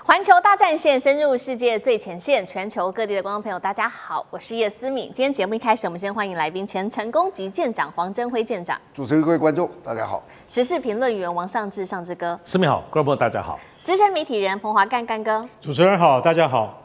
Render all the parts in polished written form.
环球大战线深入世界最前线，全球各地的观众朋友，大家好，我是叶思敏。今天节目一开始，我们先欢迎来宾前成功级舰长黄征辉舰长，主持人各位观众，大家好。时事评论员王尚志尚志哥，思敏好，观众朋友大家好。资深媒体人彭华干干哥，主持人好，大家好。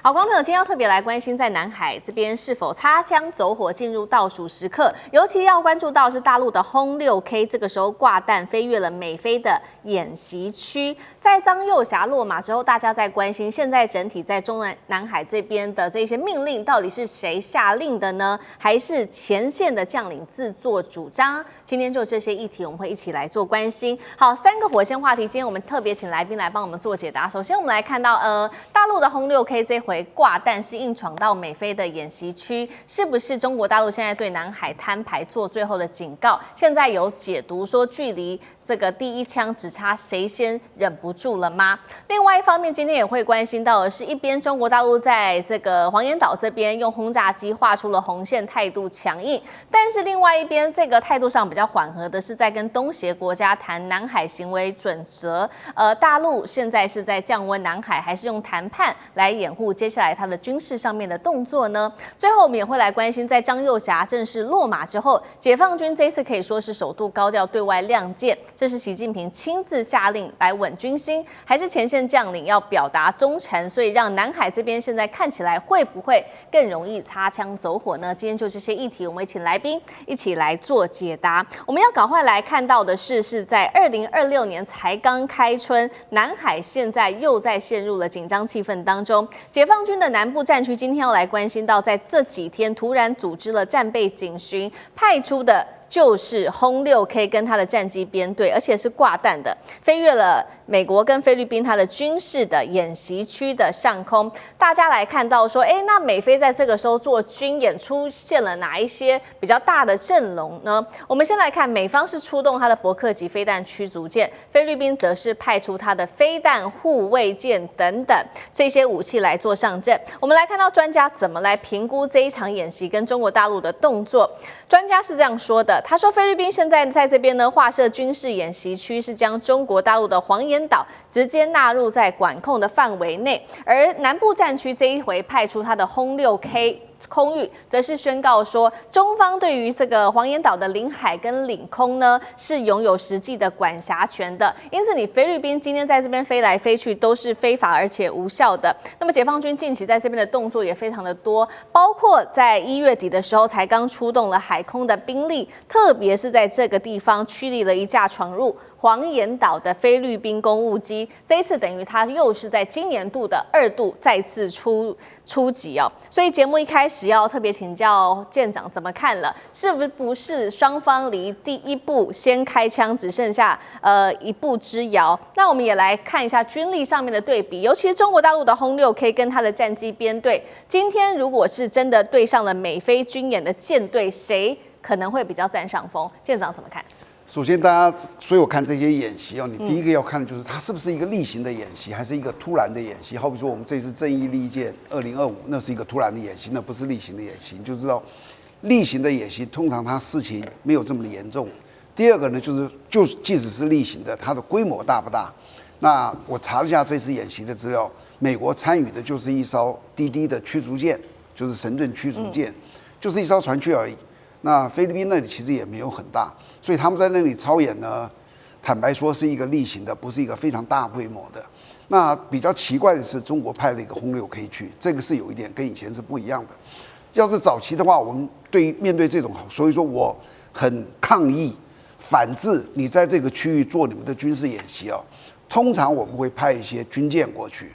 好，观众朋友，今天要特别来关心在南海这边是否擦枪走火进入倒数时刻，尤其要关注到是大陆的轰6K， 这个时候挂弹飞越了美菲的演习区。在张幼霞落马之后，大家在关心现在整体在中南海这边的这些命令到底是谁下令的呢？还是前线的将领自作主张？今天就这些议题，我们会一起来做关心。好，3个火线话题，今天我们特别请来宾来帮我们做解答。首先，我们来看到大陆的轰6K 这回挂弹是硬闯到美菲的演习区，是不是中国大陆现在对南海摊牌做最后的警告？现在有解读说，距离这个第一枪只差谁先忍不住了吗？另外一方面，今天也会关心到的是，一边中国大陆在这个黄岩岛这边用轰炸机画出了红线，态度强硬，但是另外一边这个态度上比较缓和的是在跟东协国家谈南海行为准则。大陆现在是在降温南海，还是用谈判来掩护接下来它的军事上面的动作呢？最后我们也会来关心，在张幼霞正式落马之后，解放军这一次可以说是首度高调对外亮剑，这是习近平亲自下令来稳军心，还是前线将领要表达忠诚，所以让南海这边现在看起来会不会更容易擦枪走火呢？今天就这些议题，我们请来宾一起来做解答。我们要赶快来看到的是在2026年才刚开春，南海现在又在陷入了紧张气氛当中。解放军的南部战区今天要来关心到，在这几天突然组织了战备警巡，派出的就是轰6K 跟他的战机编队，而且是挂弹的，飞越了美国跟菲律宾它的军事的演习区的上空。大家来看到说，那美菲在这个时候做军演出现了哪一些比较大的阵容呢？我们先来看，美方是出动它的伯克级飞弹驱逐舰，菲律宾则是派出它的飞弹护卫舰等等这些武器来做上阵。我们来看到专家怎么来评估这一场演习跟中国大陆的动作。专家是这样说的，他说菲律宾现在在这边呢划设军事演习区，是将中国大陆的黄岩岛直接纳入在管控的范围内，而南部战区这一回派出他的轰6K空域，则是宣告说，中方对于这个黄岩岛的领海跟领空呢，是拥有实际的管辖权的。因此，你菲律宾今天在这边飞来飞去都是非法而且无效的。那么，解放军近期在这边的动作也非常的多，包括在1月底的时候才刚出动了海空的兵力，特别是在这个地方驱离了一架闯入黄岩岛的菲律宾公务机，这一次等于他又是在今年度的2度再次出击哦。所以节目一开始要特别请教舰长怎么看了，是不是双方离第一步先开枪只剩下一步之遥？那我们也来看一下军力上面的对比，尤其是中国大陆的轰6K 跟他的战机编队，今天如果是真的对上了美菲军演的舰队，谁可能会比较占上风？舰长怎么看？首先，大家所有看这些演习你第一个要看的就是它是不是一个例行的演习，还是一个突然的演习。好比说我们这次正义利剑2025，那是一个突然的演习，那不是例行的演习。你就知道，例行的演习通常它事情没有这么的严重。第二个呢，就是即使是例行的，它的规模大不大？那我查了一下这次演习的资料，美国参与的就是一艘滴滴的驱逐舰，就是神盾驱逐舰，就是一艘船区而已。那菲律宾那里其实也没有很大，所以他们在那里操演呢，坦白说是一个例行的，不是一个非常大规模的。那比较奇怪的是，中国派了一个轰6K去，这个是有一点跟以前是不一样的。要是早期的话，我们面对这种，所以说我很抗议，反制你在这个区域做你们的军事演习通常我们会派一些军舰过去，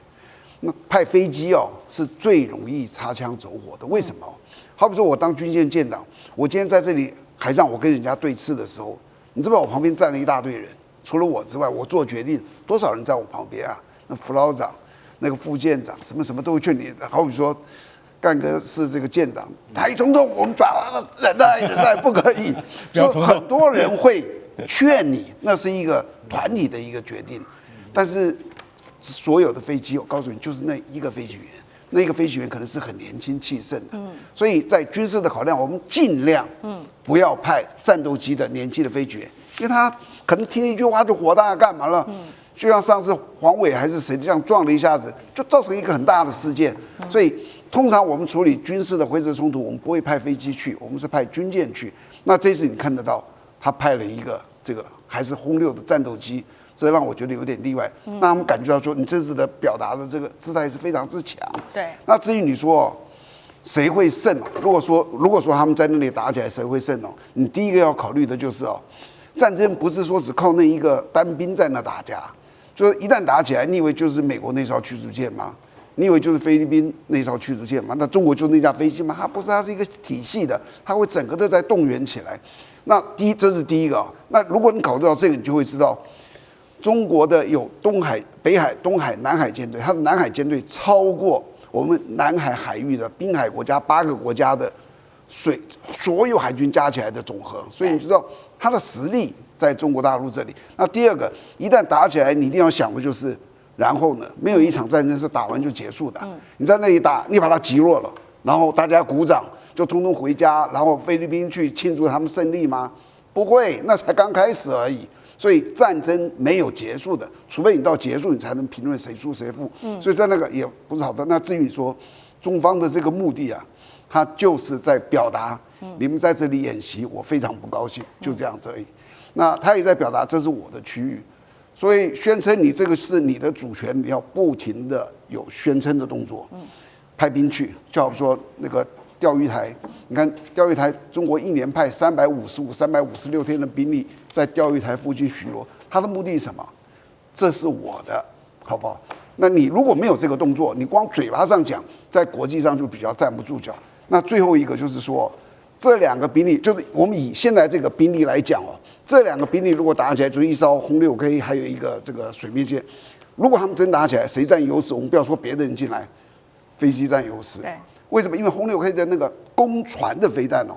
那派飞机是最容易擦枪走火的。为什么？好比说我当军舰舰长，我今天在这里海上我跟人家对峙的时候，你知不知道我旁边站了一大堆人，除了我之外，我做决定，多少人在我旁边啊？那副老长、那个副舰长，什么什么都会劝你。好比说，干哥是这个舰长，台总统我们转了，忍耐，不可以。所以很多人会劝你，那是一个团体的一个决定。但是所有的飞机，我告诉你，就是那一个飞行员。那个飞行员可能是很年轻气盛的，所以在军事的考量，我们尽量不要派战斗机的年轻的飞行员，因为他可能听一句话就火大干嘛了？就像上次黄伟还是谁这样撞了一下子，就造成一个很大的事件。所以通常我们处理军事的灰色冲突，我们不会派飞机去，我们是派军舰去。那这次你看得到，他派了一个这个还是轰6的战斗机，这让我觉得有点例外。那他们感觉到说，你这次的表达的这个姿态是非常之强。对。那至于你说谁会胜哦？如果说他们在那里打起来，谁会胜哦？你第一个要考虑的就是哦，战争不是说只靠那一个单兵在那打架，就是一旦打起来，你以为就是美国那艘驱逐舰吗？你以为就是菲律宾那艘驱逐舰吗？那中国就那架飞机吗？它不是，它是一个体系的，它会整个都在动员起来。那这是第一个啊。那如果你考虑到这个，你就会知道，中国的有东海、北海、东海、南海舰队，它的南海舰队超过我们南海海域的滨海国家8个国家的所有海军加起来的总和，所以你知道它的实力在中国大陆这里。那第二个，一旦打起来，你一定要想的就是，然后呢，没有一场战争是打完就结束的。你在那里打，你把它击落了，然后大家鼓掌，就通通回家，然后菲律宾去庆祝他们胜利吗？不会，那才刚开始而已。所以战争没有结束的，除非你到结束，你才能评论谁输谁负。所以在那个也不是好的。那至于说中方的这个目的啊，他就是在表达，你们在这里演习，我非常不高兴，就这样子而已。那他也在表达这是我的区域，所以宣称你这个是你的主权，你要不停的有宣称的动作，派兵去，就好比说那个钓鱼台，你看钓鱼台，中国一年派356天的兵力在钓鱼台附近巡逻，他的目的是什么？这是我的，好不好？那你如果没有这个动作，你光嘴巴上讲，在国际上就比较站不住脚。那最后一个就是说，这2个兵力，就是我们以现在这个兵力来讲哦，这2个兵力如果打起来，就是一艘轰6K，还有一个这个水面舰，如果他们真打起来，谁占优势？我们不要说别的人进来，飞机占优势。对。为什么？因为轰6K的那个攻船的飞弹哦，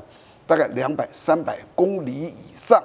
大概200、300公里以上，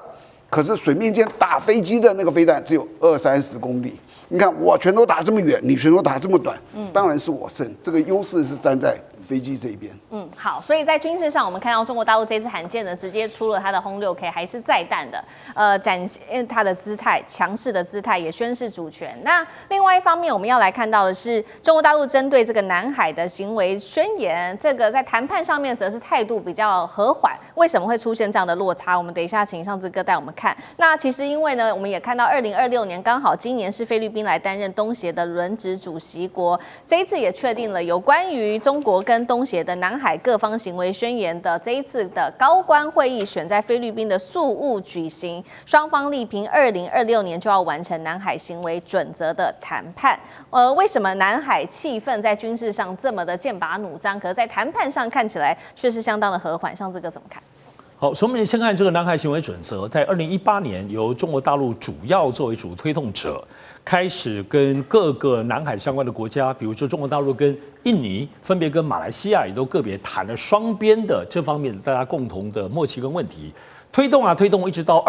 可是水面舰打飞机的那个飞弹只有20-30公里。你看我全都打这么远，你全都打这么短，当然是我胜。这个优势是站在飞机这一边。好，所以在军事上，我们看到中国大陆这次罕见的直接出了它的轰6K，还是载弹的，展现它的姿态，强势的姿态，也宣示主权。那另外一方面，我们要来看到的是，中国大陆针对这个南海的行为宣言，这个在谈判上面则是态度比较和缓。为什么会出现这样的落差？我们等一下请上志哥带我们看。那其实因为呢，我们也看到2026年刚好今年是菲律宾来担任东协的轮值主席国，这一次也确定了有关于中国跟东协的南海各方行为宣言的这一次的高官会议选在菲律宾的宿务举行，双方力拼2026年就要完成南海行为准则的谈判。为什么南海气氛在军事上这么的剑拔弩张，可是在谈判上看起来却是相当的和缓？像这个怎么看？好，所以我们先看这个南海行为准则，在2018年由中国大陆主要作为主推动者，开始跟各个南海相关的国家，比如说中国大陆跟印尼，分别跟马来西亚也都个别谈了双边的这方面的大家共同的默契跟问题，推动，一直到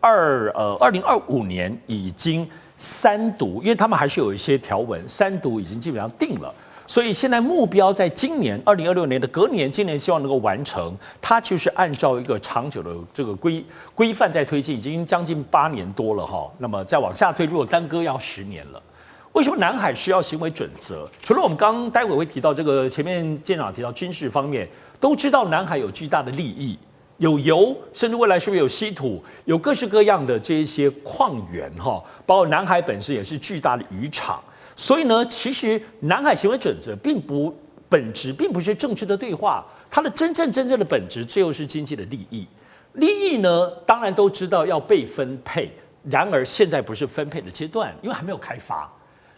2025年已经3读，因为他们还是有一些条文，3读已经基本上定了。所以现在目标在今年2026年的隔年，今年希望能够完成。它就是按照一个长久的这个规范在推进，已经将近8年多了哈。那么再往下推，如果耽搁要10年了。为什么南海需要行为准则？除了我们刚待会会提到这个，前面舰长提到军事方面，都知道南海有巨大的利益，有油，甚至未来是不是有稀土，有各式各样的这一些矿源哈，包括南海本身也是巨大的渔场。所以呢，其实南海行为准则本质并不是政治的对话，它的真正的本质最后是经济的利益。利益呢，当然都知道要被分配，然而现在不是分配的阶段，因为还没有开发。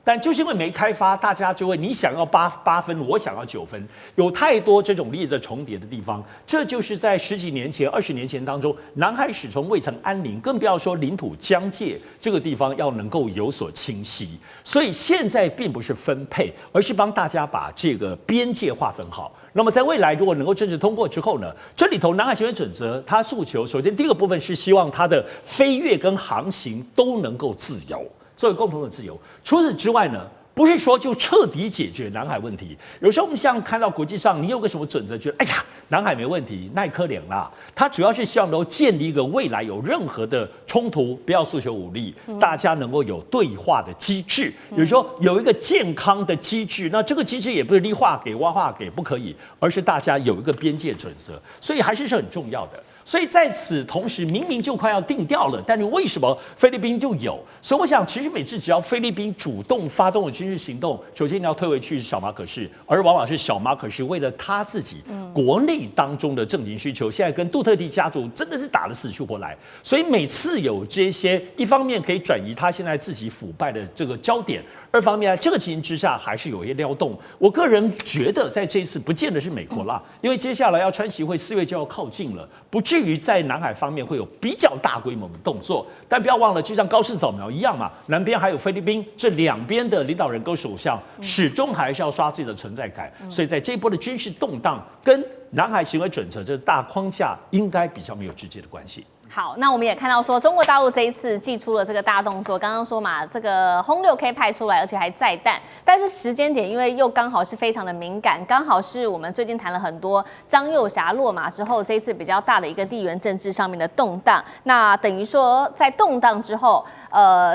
但就是因为没开发，大家就会你想要8分，我想要9分，有太多这种利益的重叠的地方。这就是在10几年前、20年前当中，南海始终未曾安宁，更不要说领土疆界这个地方要能够有所清晰。所以现在并不是分配，而是帮大家把这个边界划分好。那么在未来如果能够正式通过之后呢，这里头南海行为准则，它诉求首先第一个部分是希望它的飞越跟航行都能够自由。作为共同的自由。除此之外呢，不是说就彻底解决南海问题。有时候我们像看到国际上，你有个什么准则，觉得哎呀，南海没问题，那可怜啦。他主要是希望能够建立一个未来有任何的冲突，不要诉求武力，大家能够有对话的机制。有时候有一个健康的机制，那这个机制也不是立话给挖话给不可以，而是大家有一个边界准则，所以还是很重要的。所以在此同时，明明就快要定调了，但是为什么菲律宾就有？所以我想，其实每次只要菲律宾主动发动了军事行动，首先你要退回去是小马可仕，而往往是小马可仕为了他自己国内当中的政经需求，现在跟杜特地家族真的是打得死去活来。所以每次有这些，一方面可以转移他现在自己腐败的这个焦点。二方面，这个情形之下还是有一些撩动。我个人觉得，在这一次不见得是美国啦，因为接下来要川习会4月就要靠近了，不至于在南海方面会有比较大规模的动作。但不要忘了，就像高市早苗一样嘛，南边还有菲律宾，这两边的领导人跟首相始终还是要刷自己的存在感。所以在这一波的军事动荡跟南海行为准则这大框架，应该比较没有直接的关系。好，那我们也看到说，中国大陆这一次祭出了这个大动作。刚刚说嘛，这个轰6K 派出来，而且还载弹，但是时间点因为又刚好是非常的敏感，刚好是我们最近谈了很多张又侠落马之后，这一次比较大的一个地缘政治上面的动荡。那等于说，在动荡之后，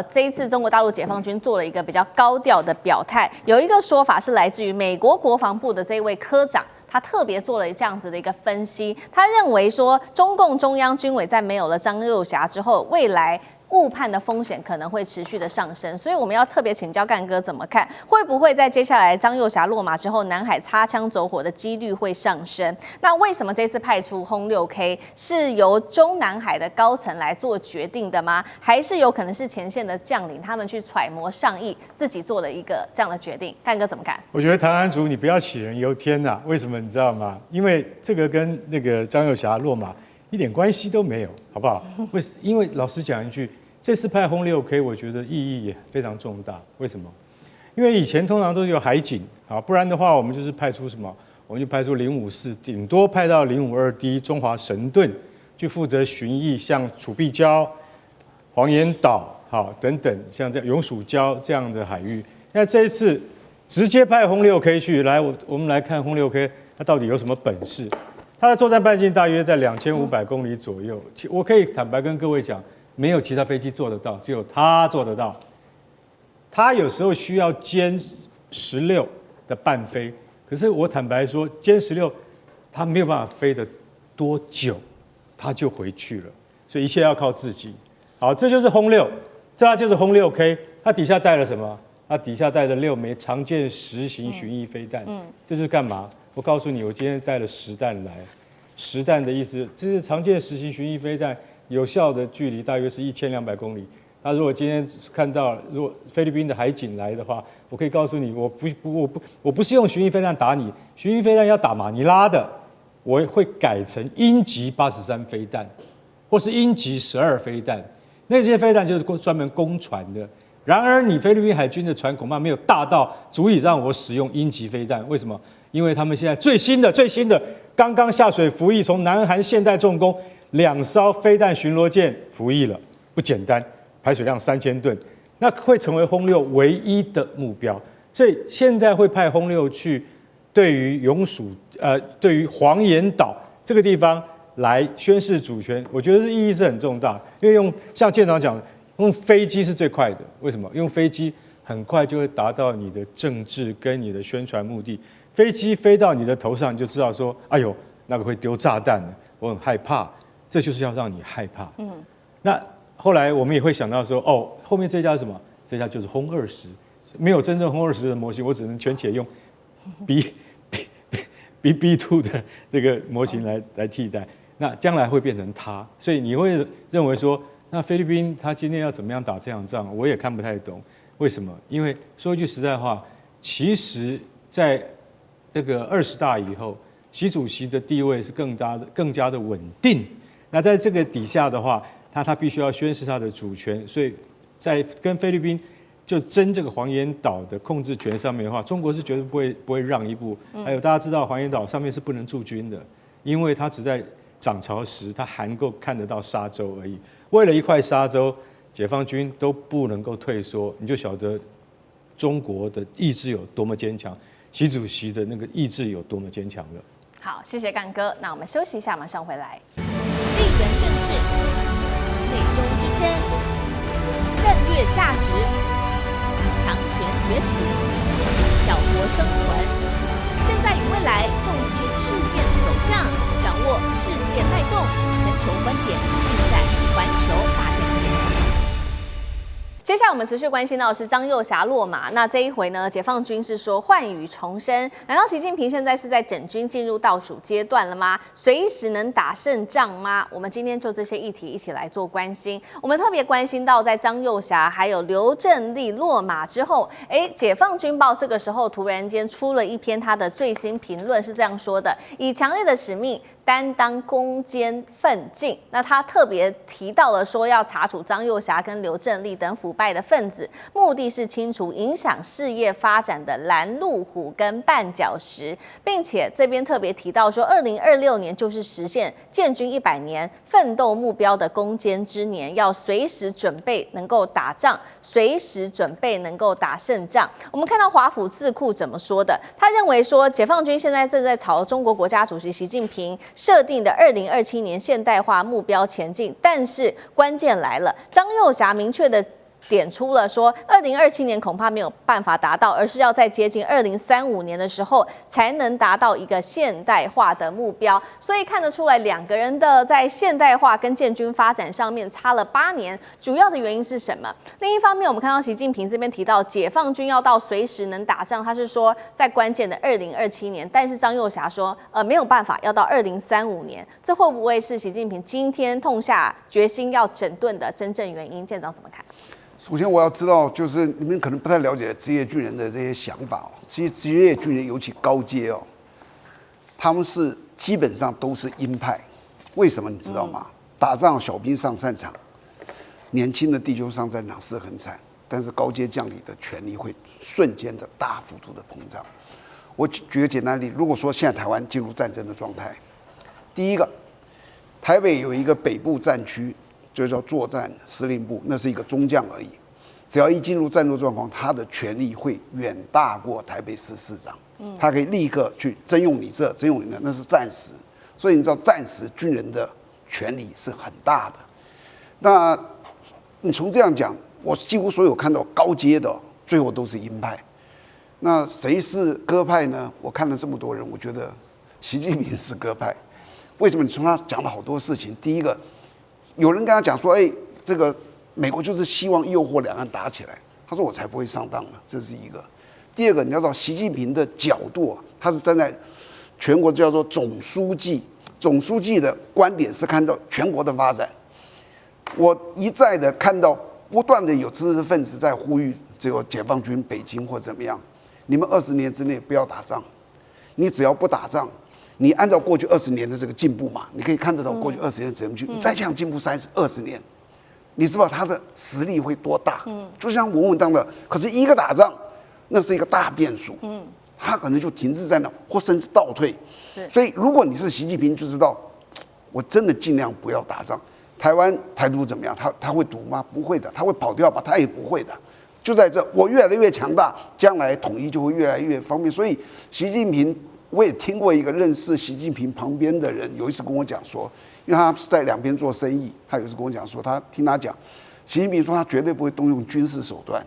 这一次中国大陆解放军做了一个比较高调的表态。有一个说法是来自于美国国防部的这位科长。他特别做了这样子的一个分析，他认为说，中共中央军委在没有了张又侠之后，未来误判的风险可能会持续的上升，所以我们要特别请教干哥怎么看，会不会在接下来张又侠落马之后，南海擦枪走火的几率会上升？那为什么这次派出轰6K 是由中南海的高层来做决定的吗？还是有可能是前线的将领他们去揣摩上意，自己做了一个这样的决定？干哥怎么看？我觉得唐安竹你不要杞人忧天呐、为什么你知道吗？因为这个跟那个张又侠落马一点关系都没有，好不好？因为老实讲一句，这次派轰6K，我觉得意义也非常重大。为什么？因为以前通常都是有海警啊，不然的话我们就是派出什么，我们就派出054，顶多派到052D 中华神盾去负责巡弋，像楚碧礁、黄岩岛好等等，像这永暑礁这样的海域。那这一次直接派轰6K去，来我们来看轰6K它到底有什么本事。它的作战半径大约在2500公里左右。我可以坦白跟各位讲，没有其他飞机做得到，只有它做得到。它有时候需要歼16的伴飞，可是我坦白说，歼16它没有办法飞得多久，它就回去了。所以一切要靠自己。好，这就是轰6，这就是轰6K，它底下带了什么？它底下带了6枚常见实行巡弋飞弹。这是干嘛？我告诉你，我今天带了10弹来。10弹的意思，这是常见实行巡弋飞弹，有效的距离大约是1200公里。那如果今天看到，如果菲律宾的海警来的话，我可以告诉你，我不是用巡弋飞弹打你，巡弋飞弹要打马尼拉的，我会改成鹰击83飞弹，或是鹰击12飞弹。那些飞弹就是专门攻船的。然而，你菲律宾海军的船恐怕没有大到足以让我使用鹰击飞弹。为什么？因为他们现在最新的，刚刚下水服役，从南韩现代重工2艘飞弹巡逻舰服役了，不简单，排水量3000吨，那会成为轰6唯一的目标。所以现在会派轰6去，对于对于黄岩岛这个地方来宣示主权，我觉得意义是很重大。因为像舰长讲，用飞机是最快的，为什么？用飞机很快就会达到你的政治跟你的宣传目的。飞机飞到你的头上，你就知道说，哎呦，那个会丢炸弹的，我很害怕。这就是要让你害怕。那后来我们也会想到说，哦，后面这家是什么？这家就是轰20，没有真正轰20的模型，我只能全且用 B2 的这个模型来替代。那将来会变成它，所以你会认为说，那菲律宾他今天要怎么样打这场仗，我也看不太懂。为什么？因为说一句实在话，其实在这个20大以后，习主席的地位是更加的稳定。那在这个底下的话，他必须要宣示他的主权，所以在跟菲律宾就争这个黄岩岛的控制权上面的话，中国是绝对不会让一步。还有大家知道，黄岩岛上面是不能驻军的，因为它只在涨潮时，它还能够看得到沙洲而已。为了一块沙洲，解放军都不能够退缩，你就晓得中国的意志有多么坚强，习主席的那个意志有多么坚强了。好，谢谢干哥。那我们休息一下，马上回来。地缘政治、美中之争、战略价值、强权崛起、小国生存，现在与未来洞悉事件走向，掌握世界脉动，全球观点尽在环球大战线。接下来我们持续关心到的是张幼侠落马。那这一回呢，解放军是说换羽重生，难道习近平现在是在整军进入倒数阶段了吗？随时能打胜仗吗？我们今天就这些议题一起来做关心。我们特别关心到，在张幼侠还有刘振立落马之后，解放军报这个时候突然间出了一篇他的最新评论，是这样说的：以强烈的使命担当攻坚奋进。那他特别提到了说，要查处张幼侠跟刘振立等腐败的分子，目的是清除影响事业发展的拦路虎跟绊脚石，并且这边特别提到说，2026年就是实现建军100年奋斗目标的攻坚之年，要随时准备能够打仗，随时准备能够打胜仗。我们看到华府智库怎么说的，他认为说，解放军现在正在朝中国国家主席习近平设定的2027年现代化目标前进，但是关键来了，张幼侠明确的点出了说，2027年恐怕没有办法达到，而是要在接近2035年的时候才能达到一个现代化的目标。所以看得出来，两个人的在现代化跟建军发展上面差了8年，主要的原因是什么？另一方面，我们看到习近平这边提到解放军要到随时能打仗，他是说在关键的2027年，但是张幼侠说没有办法，要到2035年，这会不会是习近平今天痛下决心要整顿的真正原因？舰长怎么看？首先我要知道，就是你们可能不太了解职业军人的这些想法哦。其实职业军人尤其高阶哦，他们是基本上都是鹰派。为什么你知道吗？打仗小兵上战场，年轻的弟兄上战场是很惨，但是高阶将领的权力会瞬间的大幅度的膨胀。我举个简单的例子，如果说现在台湾进入战争的状态，第一个，台北有一个北部战区。就叫作战司令部，那是一个中将而已。只要一进入战斗状况，他的权力会远大过台北市市长。他可以立刻去征用你这，征用你那是战时。所以你知道，战时军人的权力是很大的。那你从这样讲，我几乎所有看到高阶的，最后都是鹰派。那谁是鸽派呢？我看了这么多人，我觉得习近平是鸽派。为什么？你从他讲了好多事情，第一个。有人跟他讲说：“这个美国就是希望诱惑两岸打起来。”他说：“我才不会上当呢。”这是一个。第二个，你要知道习近平的角度，他是站在全国叫做总书记，总书记的观点是看到全国的发展。我一再的看到，不断的有知识分子在呼吁这个解放军北京或怎么样，你们20年之内不要打仗，你只要不打仗。你按照过去20年的这个进步嘛，你可以看得到过去20年怎么去，你再这样进步20年，你知道他的实力会多大？就像稳稳当的，可是一个打仗，那是一个大变数，他可能就停滞在那，或甚至倒退。所以如果你是习近平，就知道我真的尽量不要打仗。台湾台独怎么样？他会独吗？不会的，他会跑掉吧？他也不会的。就在这，我越来越强大，将来统一就会越来越方便。所以习近平。我也听过一个认识习近平旁边的人，有一次跟我讲说，因为他是在两边做生意，他有一次跟我讲说，他听他讲，习近平说他绝对不会动用军事手段，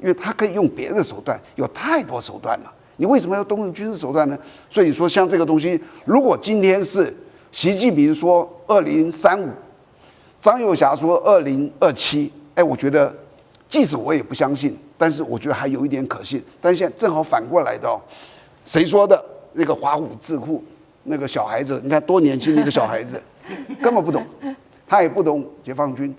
因为他可以用别的手段，有太多手段了。你为什么要动用军事手段呢？所以你说像这个东西，如果今天是习近平说2035，张幼侠说2027，我觉得即使我也不相信，但是我觉得还有一点可信。但是现在正好反过来的哦，谁说的？那个华府智库那个小孩子，你看多年轻的一个小孩子，根本不懂，他也不懂解放军。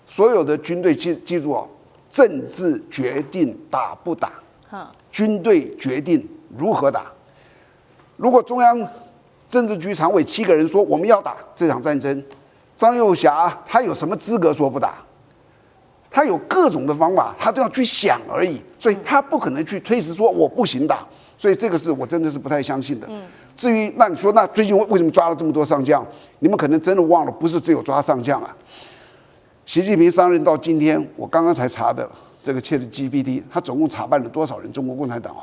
所有的军队记住哦，政治决定打不打，军队决定如何打。如果中央政治局常委7个人说我们要打这场战争，张幼侠他有什么资格说不打？他有各种的方法，他都要去想而已，所以他不可能去推辞说我不行打。所以这个是我真的是不太相信的。至于那你说那最近为什么抓了这么多上将？你们可能真的忘了，不是只有抓上将啊。习近平上任到今天，我刚刚才查的，这个ChatGPT，他总共查办了多少人？中国共产党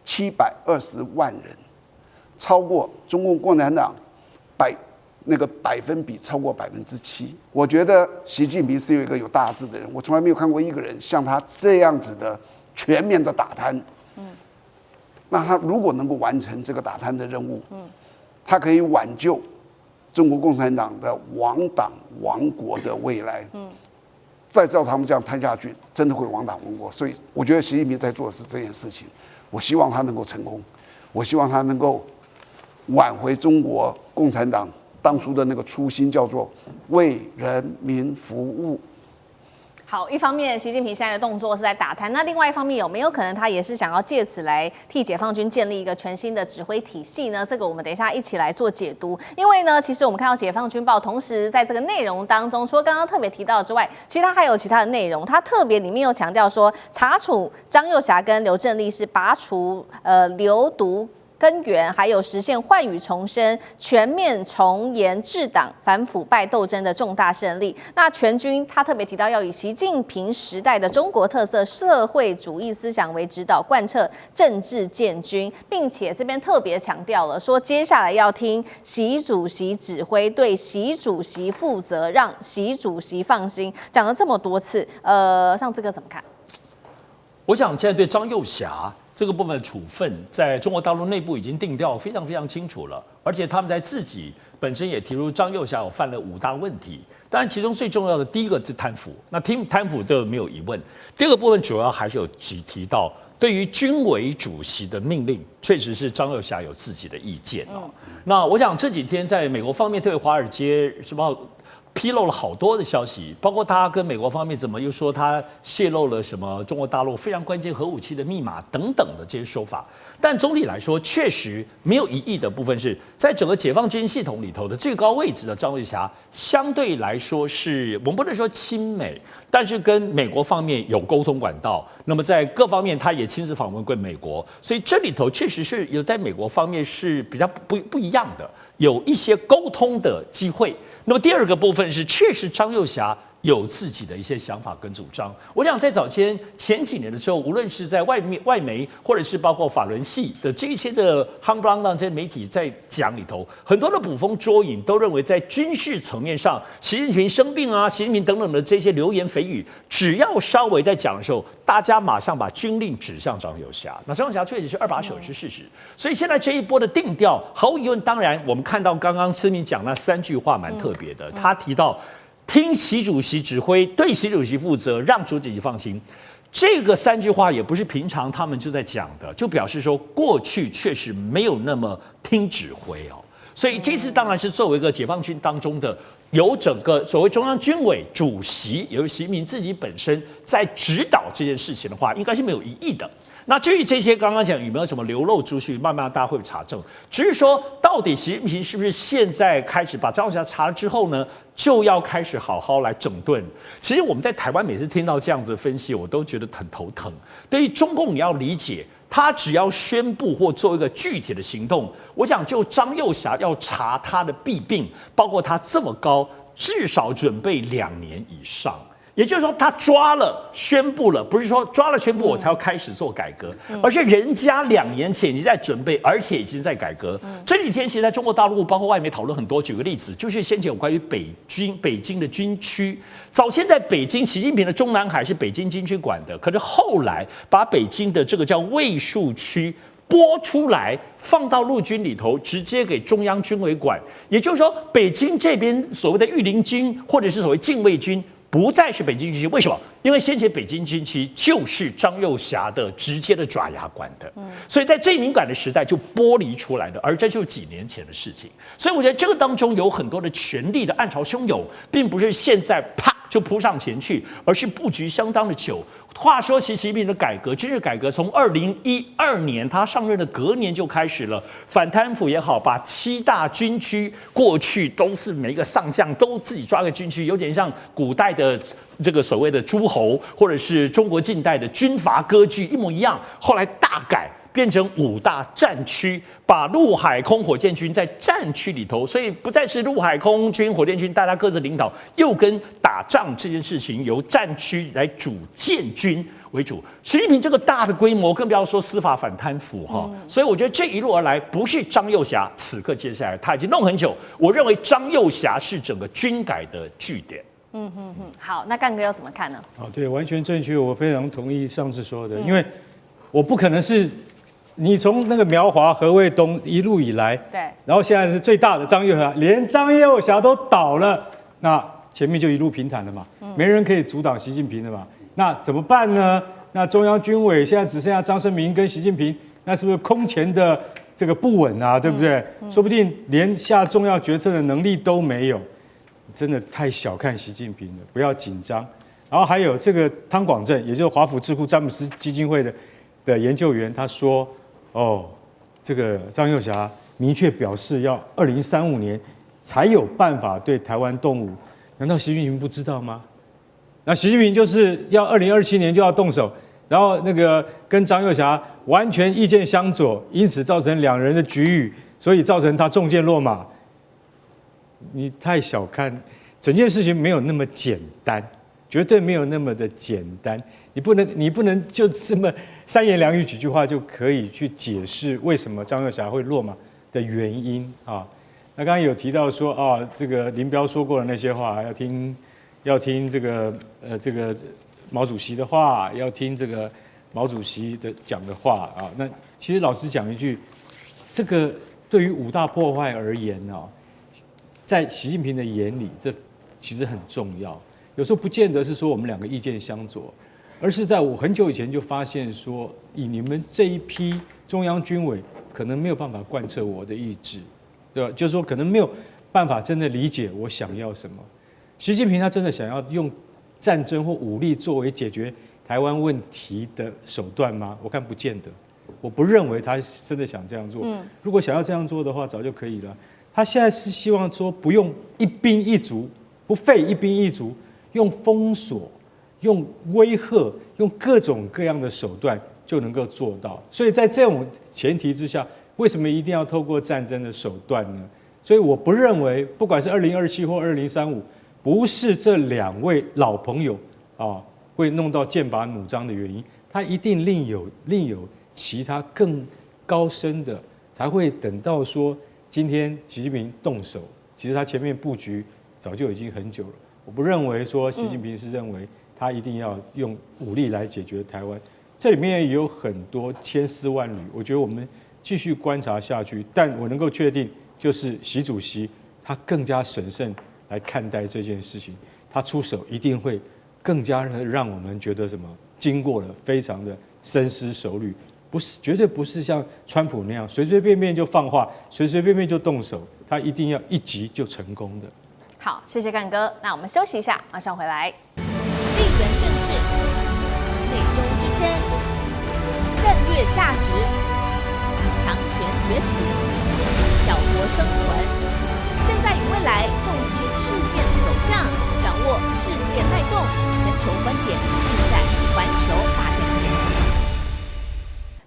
720万人，超过中共共产党百分比超过7%。我觉得习近平是有一个有大志的人，我从来没有看过一个人像他这样子的全面的打贪。那他如果能够完成这个打贪的任务，他可以挽救中国共产党的亡党亡国的未来。再照他们这样贪下去，真的会亡党亡国。所以我觉得习近平在做的是这件事情，我希望他能够成功，我希望他能够挽回中国共产党当初的那个初心，叫做为人民服务。好，一方面习近平现在的动作是在打贪，那另外一方面有没有可能他也是想要借此来替解放军建立一个全新的指挥体系呢？这个我们等一下一起来做解读。因为呢，其实我们看到解放军报，同时在这个内容当中，除了刚刚特别提到之外，其实它还有其他的内容。它特别里面又强调说，查处张又侠跟刘振立是拔除流毒根源，还有实现换羽重生、全面从严治党、反腐败斗争的重大胜利。那全军他特别提到要以习近平时代的中国特色社会主义思想为指导，贯彻政治建军，并且这边特别强调了说，接下来要听习主席指挥，对习主席负责，让习主席放心。讲了这么多次，像这个怎么看？我想现在对张又侠这个部分的处分，在中国大陆内部已经定调非常非常清楚了，而且他们在自己本身也提出张又侠有犯了5大问题，当然其中最重要的第一个是贪腐，那贪腐这个没有疑问。第二个部分主要还是有提到，对于军委主席的命令，确实是张又侠有自己的意见哦。那我想这几天在美国方面，特别《华尔街日报》披露了好多的消息，包括他跟美国方面怎么又说他泄露了什么中国大陆非常关键核武器的密码等等的这些说法。但总体来说，确实没有疑义的部分是在整个解放军系统里头的最高位置的张又侠，相对来说是我们不能说亲美，但是跟美国方面有沟通管道。那么在各方面他也亲自访问过美国，所以这里头确实是有在美国方面是比较不一样的，有一些沟通的机会。那么第二个部分是，确实张又侠有自己的一些想法跟主张。我想在前几年的时候，无论是在外媒，或者是包括法轮系的这些的夯不啷当这些媒体在讲里头，很多的捕风捉影，都认为在军事层面上，习近平生病啊，习近平等等的这些流言蜚语，只要稍微在讲的时候，大家马上把军令指向张又侠。那张又侠确实是2把手是事实，所以现在这一波的定调，毫无疑问，当然我们看到刚刚思明讲那3句话蛮特别的，他提到听习主席指挥，对习主席负责，让主席放心。这个3句话也不是平常他们就在讲的，就表示说过去确实没有那么听指挥哦。所以这次当然是作为一个解放军当中的，由整个所谓中央军委主席，由习近平自己本身在指导这件事情的话，应该是没有疑义的。那至于这些刚刚讲有没有什么流露出去，慢慢大家会查证。只是说，到底习近平是不是现在开始把张又侠查了之后呢，就要开始好好来整顿？其实我们在台湾每次听到这样子的分析，我都觉得很头疼。对于中共，你要理解，他只要宣布或做一个具体的行动，我想就张又侠要查他的弊病，包括他这么高，至少准备2年以上。也就是说，他抓了、宣布了，不是说抓了宣布我才要开始做改革，而是人家2年前已经在准备，而且已经在改革。这几天其实在中国大陆，包括外媒讨论很多。举个例子，就是先前有关于北京的军区，早先在北京，习近平的中南海是北京军区管的，可是后来把北京的这个叫卫戍区拨出来，放到陆军里头，直接给中央军委管。也就是说，北京这边所谓的御林军或者是所谓禁卫军，不再是北京军区。为什么？因为先前北京军区就是张又侠的直接的爪牙管的，所以在最敏感的时代就剥离出来的，而这就是几年前的事情。所以我觉得这个当中有很多的权力的暗潮汹涌，并不是现在啪就扑上前去，而是布局相当的久。话说，其实习近平的改革，军事改革从2012年他上任的隔年就开始了，反贪腐也好，把7大军区过去都是每一个上将都自己抓个军区，有点像古代的这个所谓的诸侯，或者是中国近代的军阀割据一模一样。后来大改，变成5大战区，把陆海空火箭军在战区里头，所以不再是陆海空军火箭军大家各自领导，又跟打仗这件事情由战区来主建军。为主。习近平这个大的规模，更不要说司法反贪腐哈。所以我觉得这一路而来，不是张又侠此刻接下来他已经弄很久。我认为张又侠是整个军改的据点。好，那干哥要怎么看呢？对，完全正确，我非常同意上次说的，因为我不可能是你从那个苗华、何卫东一路以来，对，然后现在是最大的张又侠，连张又侠都倒了，那前面就一路平坦了嘛，没人可以阻挡习近平的嘛，那怎么办呢？那中央军委现在只剩下张胜明跟习近平，那是不是空前的这个不稳啊？对不对？说不定连下重要决策的能力都没有。真的太小看习近平了，不要紧张。然后还有这个汤广正，也就是华府智库詹姆斯基金会的研究员，他说：“这个张又侠明确表示要2035年才有办法对台湾动武，难道习近平不知道吗？那习近平就是要2027年就要动手，然后那个跟张又侠完全意见相左，因此造成两人的局域，所以造成他中箭落马。”你太小看整件事情，没有那么简单，绝对没有那么的简单。你不能就这么三言两语几句话就可以去解释为什么张又侠会落马的原因啊。那刚刚有提到说这个林彪说过的那些话，要听这个毛主席的话，要听这个毛主席的讲的话啊。那其实老实讲一句，这个对于五大破坏而言在习近平的眼里，这其实很重要。有时候不见得是说我们两个意见相左，而是在我很久以前就发现说，以你们这一批中央军委可能没有办法贯彻我的意志，对吧？就是说可能没有办法真的理解我想要什么。习近平他真的想要用战争或武力作为解决台湾问题的手段吗？我看不见得。我不认为他真的想这样做。如果想要这样做的话，早就可以了。他现在是希望说不用一兵一卒，不费一兵一卒，用封锁、用威吓、用各种各样的手段就能够做到。所以在这种前提之下，为什么一定要透过战争的手段呢？所以我不认为，不管是2027或2035，不是这两位老朋友会弄到剑拔弩张的原因，他一定另有其他更高深的，才会等到说。今天习近平动手，其实他前面布局早就已经很久了。我不认为说习近平是认为他一定要用武力来解决台湾，这里面也有很多千丝万缕。我觉得我们继续观察下去，但我能够确定，就是习主席他更加审慎来看待这件事情，他出手一定会更加的让我们觉得什么，经过了非常的深思熟虑。绝对不是像川普那样随随便便就放话，随随便便就动手，他一定要一击就成功的。好，谢谢干哥。那我们休息一下，马上回来。地缘政治、内中之争、战略价值、强权崛起、小国生存，现在与未来洞悉事件走向，掌握世界脉动，全球观点尽在环球大战线。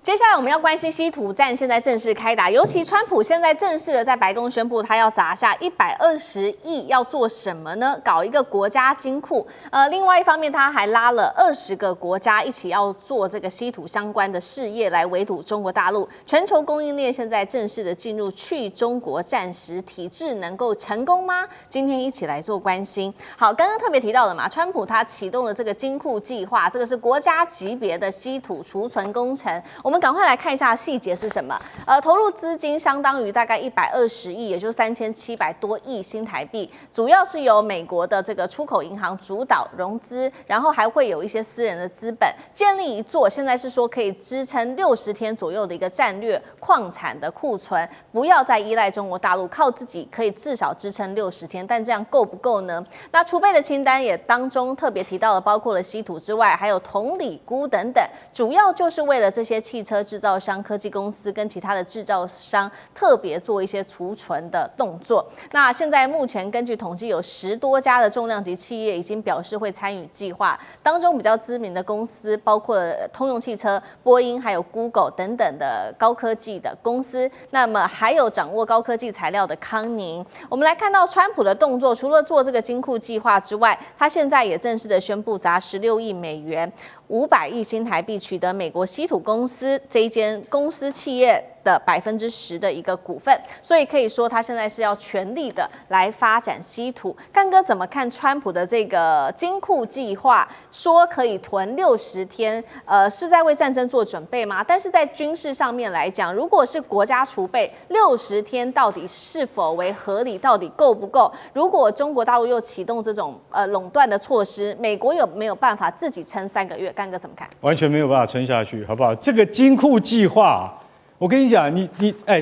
接下来我们要关心稀土战现在正式开打，尤其川普现在正式的在白宫宣布，他要砸下120亿，要做什么呢？搞一个国家金库。另外一方面，他还拉了20个国家一起要做这个稀土相关的事业，来围堵中国大陆。全球供应链现在正式的进入去中国战时体制，能够成功吗？今天一起来做关心。好，刚刚特别提到的嘛，川普他启动了这个金库计划，这个是国家级别的稀土储存工程。我们赶快来看一下细节是什么。投入资金相当于大概120亿，也就是3700多亿新台币，主要是由美国的这个出口银行主导融资，然后还会有一些私人的资本，建立一座现在是说可以支撑60天左右的一个战略矿产的库存，不要再依赖中国大陆，靠自己可以至少支撑60天，但这样够不够呢？那储备的清单也当中特别提到了，包括了稀土之外，还有铜、锂、钴等等，主要就是为了这些汽汽车制造商、科技公司跟其他的制造商特别做一些储存的动作。那现在目前根据统计，有10多家的重量级企业已经表示会参与计划，当中比较知名的公司包括通用汽车、波音还有 Google 等等的高科技的公司，那么还有掌握高科技材料的康宁。我们来看到川普的动作，除了做这个金库计划之外，他现在也正式的宣布砸16亿美元，500亿新台币取得美国稀土公司这一间公司企业的10%的一个股份，所以可以说他现在是要全力的来发展稀土。干哥怎么看川普的这个金库计划？说可以囤60天，是在为战争做准备吗？但是在军事上面来讲，如果是国家储备60天，到底是否为合理？到底够不够？如果中国大陆又启动这种垄断的措施，美国有没有办法自己撑3个月？干哥怎么看？完全没有办法撑下去，好不好？这个金库计划，我跟你讲，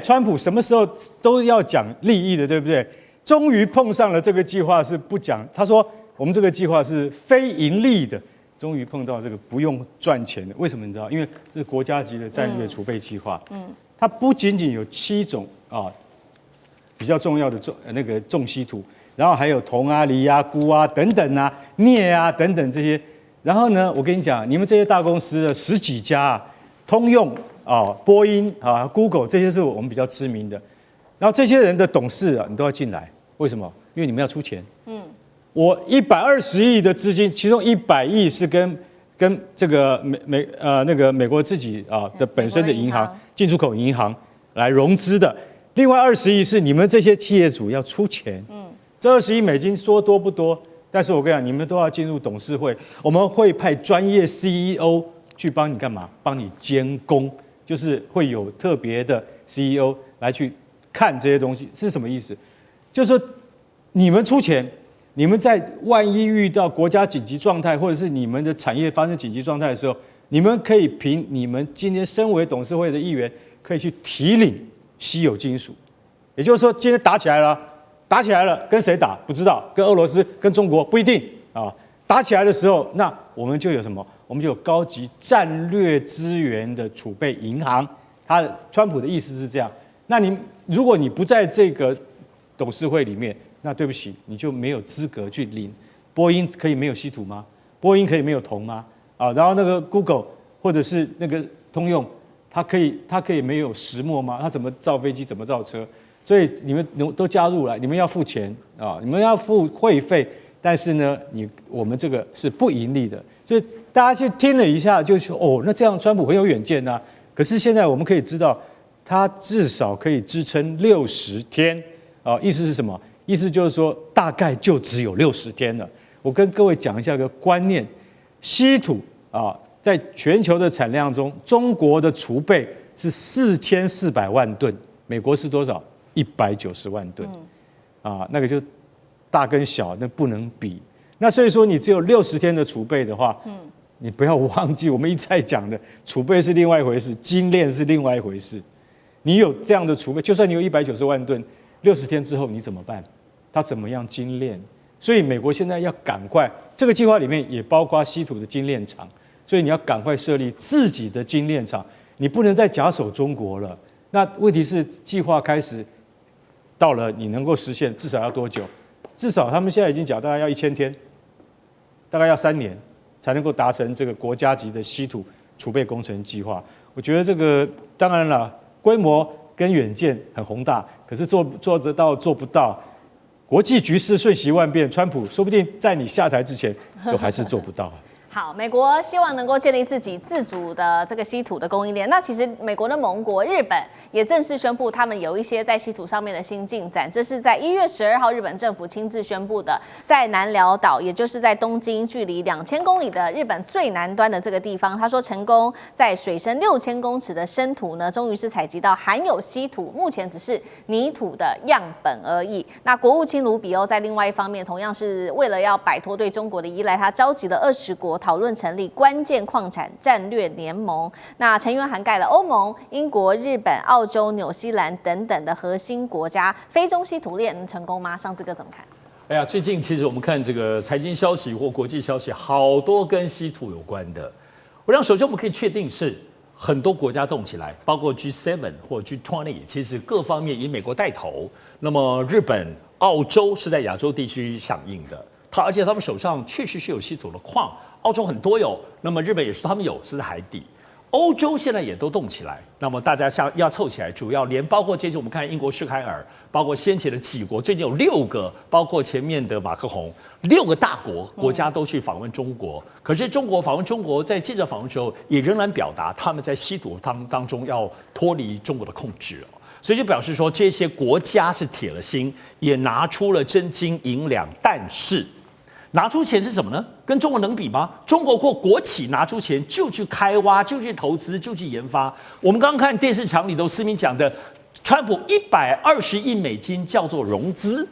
川普什么时候都要讲利益的，对不对？终于碰上了这个计划是不讲，他说我们这个计划是非盈利的，终于碰到这个不用赚钱的。为什么你知道？因为这是国家级的战略储备计划，它不仅仅有7种比较重要的重稀土，然后还有铜啊、锂啊、钴啊等等啊、镍啊等等这些。然后呢，我跟你讲，你们这些大公司的10几家通用波音Google 这些是我们比较知名的。然后这些人的董事你都要进来，为什么？因为你们要出钱。我120亿的资金，其中100亿是跟这个美国自己的本身的银行进出口银行来融资的，另外20亿是你们这些企业主要出钱。这20亿美金说多不多？但是我跟你讲，你们都要进入董事会，我们会派专业 CEO 去帮你干嘛？帮你监工，就是会有特别的 CEO 来去看这些东西是什么意思？就是说你们出钱，你们在万一遇到国家紧急状态，或者是你们的产业发生紧急状态的时候，你们可以凭你们今天身为董事会的议员，可以去提领稀有金属。也就是说，今天打起来了。打起来了，跟谁打不知道，跟俄罗斯、跟中国不一定啊。打起来的时候，那我们就有什么？我们就有高级战略资源的储备银行。川普的意思是这样。那如果你不在这个董事会里面，那对不起，你就没有资格去领。波音可以没有稀土吗？波音可以没有铜吗？然后那个 Google 或者是那个通用，它可以没有石墨吗？它怎么造飞机？怎么造车？所以你们都加入了，你们要付钱你们要付会费，但是呢，我们这个是不盈利的。所以大家去听了一下，就说那这样川普很有远见啊。可是现在我们可以知道，他至少可以支撑60天意思是什么？意思就是说大概就只有60天了。我跟各位讲一下个观念，稀土在全球的产量中，中国的储备是4400万吨，美国是多少？190万吨，那个就大跟小那不能比。那所以说你只有60天的储备的话，你不要忘记我们一再讲的，储备是另外一回事，精炼是另外一回事。你有这样的储备，就算你有190万吨，60天之后你怎么办？它怎么样精炼？所以美国现在要赶快，这个计划里面也包括稀土的精炼厂，所以你要赶快设立自己的精炼厂，你不能再假手中国了。那问题是计划开始。到了你能够实现，至少要多久？至少他们现在已经讲，大概要1000天，大概要3年才能够达成这个国家级的稀土储备工程计划。我觉得这个当然了，规模跟远见很宏大，可是做得到做不到。国际局势瞬息万变，川普说不定在你下台之前都还是做不到。好，美国希望能够建立自己自主的这个稀土的供应链。那其实美国的盟国日本也正式宣布，他们有一些在稀土上面的新进展。这是在1月12号，日本政府亲自宣布的，在南寮岛，也就是在东京距离2000公里的日本最南端的这个地方，他说成功在水深6000公尺的深土呢，终于是采集到含有稀土，目前只是泥土的样本而已。那国务卿卢比欧在另外一方面，同样是为了要摆脱对中国的依赖，他召集了20国。讨论成立关键矿产战略联盟，那成员涵盖了欧盟、英国、日本、澳洲、纽西兰等等的核心国家。非中稀土链能成功吗？上次哥怎么看？哎呀，最近其实我们看这个财经消息或国际消息，好多跟稀土有关的。我想首先我们可以确定是很多国家动起来，包括 G7 或 G20，其实各方面以美国带头。那么日本、澳洲是在亚洲地区响应的，而且他们手上确实是有稀土的矿，澳洲很多有，那么日本也说他们有，是在海底。欧洲现在也都动起来，那么大家要凑起来，主要包括这次我们看英国施凯尔，包括先前的几国，最近有6个，包括前面的马克宏，6个大国家都去访问中国。可是中国访问中国，在记者访问之后，也仍然表达他们在稀土当中要脱离中国的控制哦。所以就表示说，这些国家是铁了心，也拿出了真金银两，但是拿出钱是什么呢？跟中国能比吗？中国或国企拿出钱就去开挖，就去投资，就去研发。我们刚刚看电视墙里头，思明讲的，川普120亿美金叫做融资，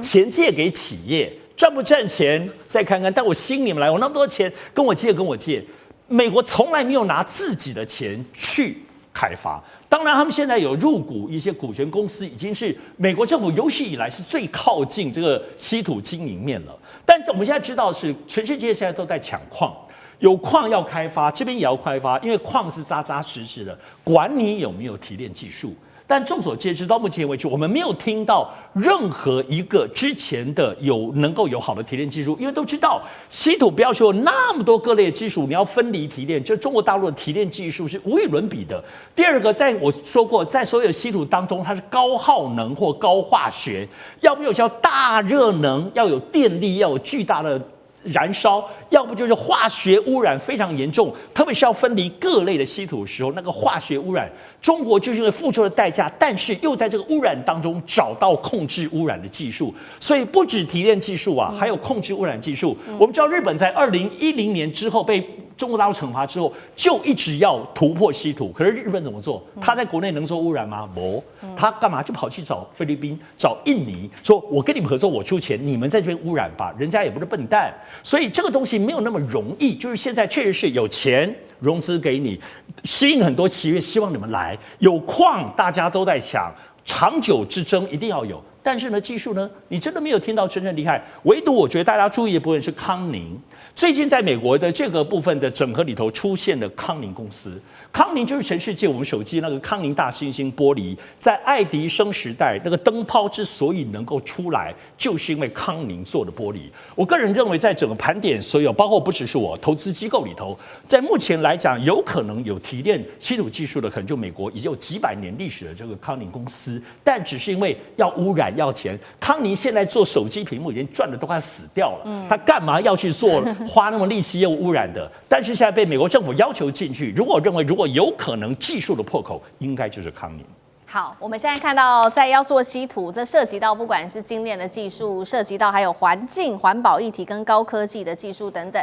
钱借给企业，赚不赚钱再看看。但我吸引你们来，我那么多钱跟我借，美国从来没有拿自己的钱去开发。当然，他们现在有入股一些股权公司，已经是美国政府有史以来是最靠近这个稀土经营面了。但是我们现在知道是全世界现在都在抢矿，有矿要开发，这边也要开发，因为矿是扎扎实实的，管你有没有提炼技术。但众所皆知，到目前为止，我们没有听到任何一个之前的能够有好的提炼技术，因为都知道稀土不要说那么多各类的技术，你要分离提炼，就中国大陆的提炼技术是无与伦比的。第二个，在我说过，在所有的稀土当中，它是高耗能或高化学，要不叫大热能，要有电力，要有巨大的燃烧，要不就是化学污染非常严重，特别是要分离各类的稀土的时候，那个化学污染，中国就是因为付出了代价，但是又在这个污染当中找到控制污染的技术，所以不止提炼技术啊，还有控制污染技术。我们知道日本在2010年之后被中国大陆惩罚之后，就一直要突破稀土。可是日本怎么做？他在国内能做污染吗？没，他干嘛就跑去找菲律宾、找印尼，说我跟你们合作，我出钱，你们在这边污染吧。人家也不是笨蛋，所以这个东西没有那么容易。就是现在确实是有钱融资给你，吸引很多企业希望你们来，有矿大家都在抢，长久之争一定要有。但是呢，技术呢，你真的没有听到真正厉害。唯独我觉得大家注意的部分是康宁。最近在美国的这个部分的整合里头出现了康宁公司。康宁就是全世界我们手机那个康宁大猩猩玻璃，在爱迪生时代那个灯泡之所以能够出来，就是因为康宁做的玻璃。我个人认为，在整个盘点所有，包括不只是我投资机构里头，在目前来讲，有可能有提炼稀土技术的，可能就美国已经有几百年历史的这个康宁公司，但只是因为要污染要钱。康宁现在做手机屏幕已经赚的都快死掉了，他干嘛要去做花那么力气又污染的？但是现在被美国政府要求进去，如果有可能技术的破口，应该就是康宁。好，我们现在看到在要做稀土，这涉及到不管是精炼的技术，涉及到还有环境、环保议题跟高科技的技术等等。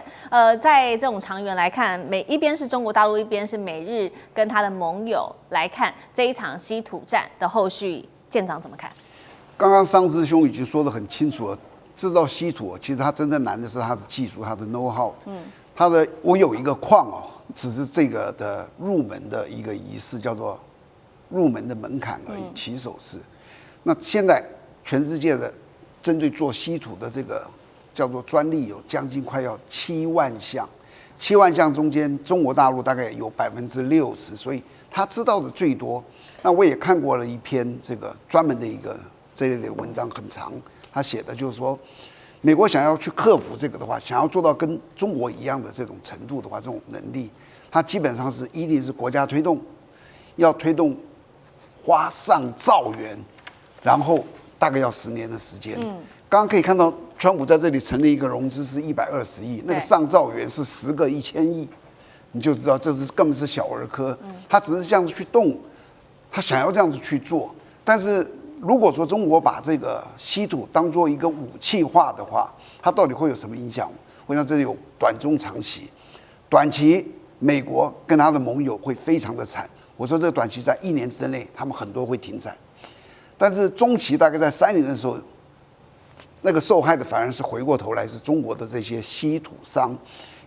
在这种长远来看，一边是中国大陆，一边是美日跟他的盟友来看这一场稀土战的后续，舰长怎么看？刚刚桑师兄已经说得很清楚了，制造稀土其实它真正难的是它的技术，它的 know how。我有一个矿哦，只是这个的入门的一个仪式，叫做入门的门槛而已，起手式。那现在全世界的针对做稀土的这个叫做专利有将近快要7万项，7万项中间中国大陆大概有60%，所以他知道的最多。那我也看过了一篇这个专门的一个这类的文章，很长，他写的就是说，美国想要去克服这个的话，想要做到跟中国一样的这种程度的话，这种能力，它基本上是一定是国家推动，要推动花上兆元，然后大概要10年的时间。刚刚可以看到，川普在这里成立一个融资是120亿，那个上兆元是10个1000亿，你就知道这是根本是小儿科。他只是这样子去动，他想要这样子去做，但是如果说中国把这个稀土当做一个武器化的话，它到底会有什么影响？我想这有短中长期。短期，美国跟他的盟友会非常的惨。我说这个短期在1年之内，他们很多会停产。但是中期大概在3年的时候，那个受害的反而是回过头来是中国的这些稀土商，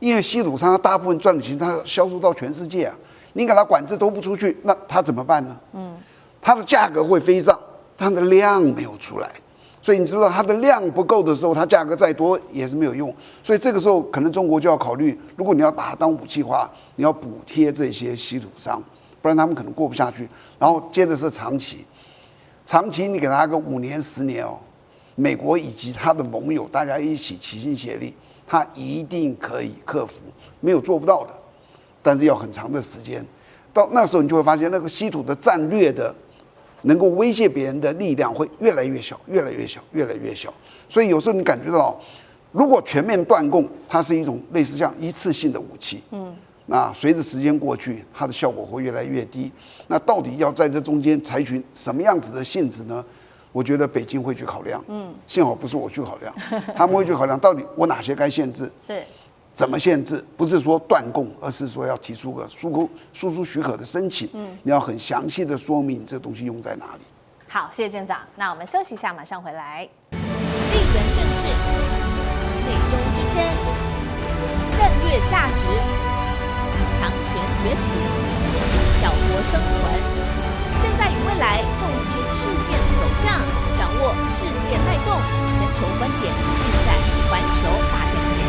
因为稀土商他大部分赚的钱，他销售到全世界啊，你给他管制都不出去，那他怎么办呢？它的价格会飞上。它的量没有出来，所以你知道它的量不够的时候，它价格再多也是没有用。所以这个时候可能中国就要考虑，如果你要把它当武器化，你要补贴这些稀土商，不然他们可能过不下去。然后接着是长期，长期你给他个5年10年哦，美国以及他的盟友大家一起齐心协力，他一定可以克服，没有做不到的，但是要很长的时间。到那时候你就会发现，那个稀土的战略的能够威胁别人的力量会越来越小，越来越小，越来越小。所以有时候你感觉到，如果全面断供，它是一种类似像一次性的武器，那随着时间过去，它的效果会越来越低。那到底要在这中间采取什么样子的性质呢？我觉得北京会去考量，幸好不是我去考量，他们会去考量到底我哪些该限制，是怎么限制？不是说断供，而是说要提出个输出许可的申请，你要很详细的说明这东西用在哪里。好，谢谢舰长。那我们休息一下，马上回来。地缘政治、内中之争、战略价值、强权崛起、小国生存，现在与未来洞悉事件走向，掌握世界脉动，全球观点尽在环球大战线。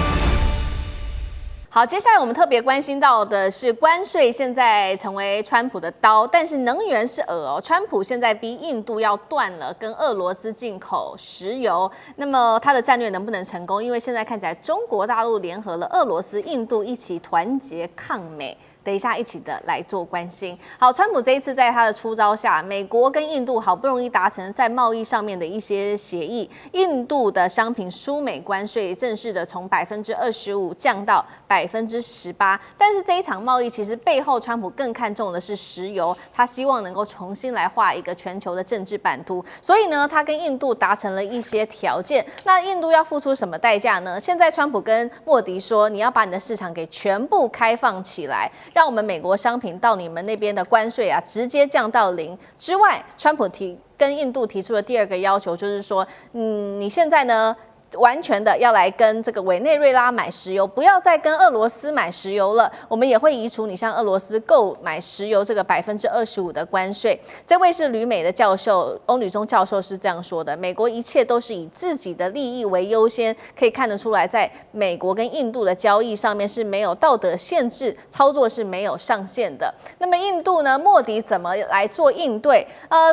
好，接下来我们特别关心到的是关税现在成为川普的刀，但是能源是饵哦。川普现在逼印度要断了跟俄罗斯进口石油，那么他的战略能不能成功？因为现在看起来中国大陆联合了俄罗斯、印度一起团结抗美。等一下一起的来做关心。好，川普这一次在他的出招下，美国跟印度好不容易达成在贸易上面的一些协议，印度的商品输美关税正式的从25%降到18%，但是这一场贸易其实背后，川普更看重的是石油，他希望能够重新来画一个全球的政治版图，所以呢，他跟印度达成了一些条件。那印度要付出什么代价呢？现在川普跟莫迪说，你要把你的市场给全部开放起来。让我们美国商品到你们那边的关税啊，直接降到0之外，川普跟印度提出的第二个要求就是说，你现在呢？完全的要来跟这个委内瑞拉买石油，不要再跟俄罗斯买石油了。我们也会移除你向俄罗斯购买石油这个25%的关税。这位是旅美的教授，欧女中教授是这样说的：美国一切都是以自己的利益为优先，可以看得出来，在美国跟印度的交易上面是没有道德限制，操作是没有上限的。那么印度呢？莫迪怎么来做应对？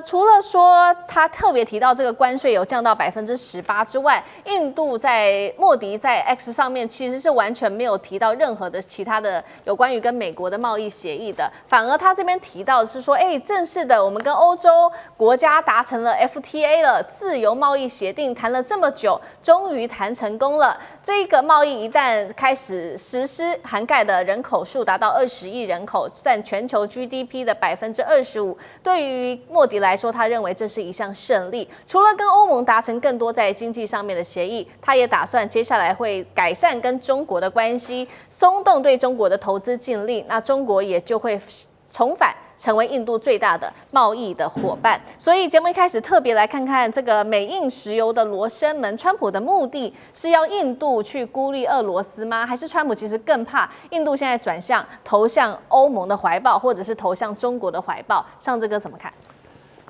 除了说他特别提到这个关税有降到18%之外，印度莫迪在 X 上面其实是完全没有提到任何的其他的有关于跟美国的贸易协议的，反而他这边提到的是说，正式的我们跟欧洲国家达成了 FTA 了，自由贸易协定谈了这么久，终于谈成功了。这个贸易一旦开始实施，涵盖的人口数达到20亿人口，占全球 GDP 的25%。对于莫迪来说，他认为这是一项胜利。除了跟欧盟达成更多在经济上面的协议，他也打算接下来会改善跟中国的关系，松动对中国的投资禁令，那中国也就会重返成为印度最大的贸易的伙伴。所以节目一开始特别来看看这个美印石油的罗生门，川普的目的是要印度去孤立俄罗斯吗？还是川普其实更怕印度现在转向投向欧盟的怀抱，或者是投向中国的怀抱？上这个怎么看？